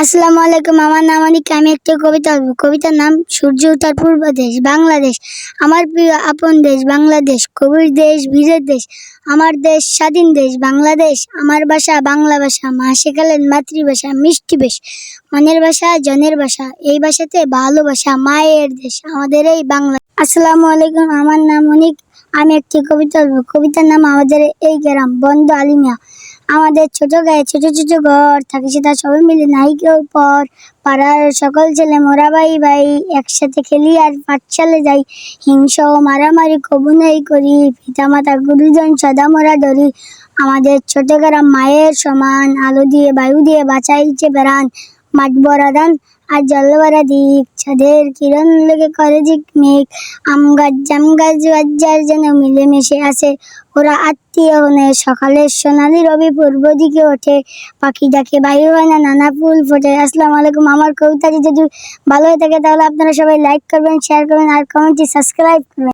আসসালামু আলাইকুম। আমার নাম অনিক। আমি একটি কবিতা বলবো। কবিতার নাম সূর্য উত্তর পূর্ব দেশ বাংলাদেশ। আমার প্রিয় আপন দেশ বাংলাদেশ, কবির দেশ, বীরের দেশ। আমার দেশ স্বাধীন দেশ বাংলাদেশ। আমার ভাষা বাংলা ভাষা, মা শেখালেন মাতৃভাষা, মিষ্টি বেশ মনের ভাষা, জনের ভাষা। এই ভাষাতে ভালোবাসা, মায়ের দেশ আমাদের এই বাংলা। আসসালামু আলাইকুম। আমার নাম অনিক। আমি একটি কবিতা বলবো। কবিতার নাম আমাদের এই গ্রাম বন্ধ আলিমিয়া। আমাদের ছোট গায়ে ছোট ছোট ঘর থাকে, সেটা সবাই মিলে নাই কেউ পর। পাড়ার সকল ছেলে মোরা ভাই ভাই, একসাথে খেলি আর পাঠশালে যাই। হিংসা ও মারামারি কবু নাই করি, পিতা মাতা গুরুজন সদা মোরা ধরি। আমাদের ছোট গ্রাম মায়ের সমান, আলো দিয়ে বায়ু দিয়ে বাঁচাইছে বেড়ান। মাঠ ভরা ধান আর জল ভরা দ্বীপ, চাঁদের কিরণ লেগে করে ঝিকমিক। আম গাছ জাম গাছ যার যেন মিলেমিশে আছে, ওরা আত্মীয় হনে। সকালের সোনালি রবি পূর্ব দিকে ওঠে, পাখি ডাকে বায়ু হয় না, নানা ফুল ফোটে। আসসালামু আলাইকুম। আমার কবিতাটি যদি ভালো হয়ে থাকে তাহলে আপনারা সবাই লাইক করবেন, শেয়ার করবেন আর কমেন্টটি সাবস্ক্রাইব করবেন।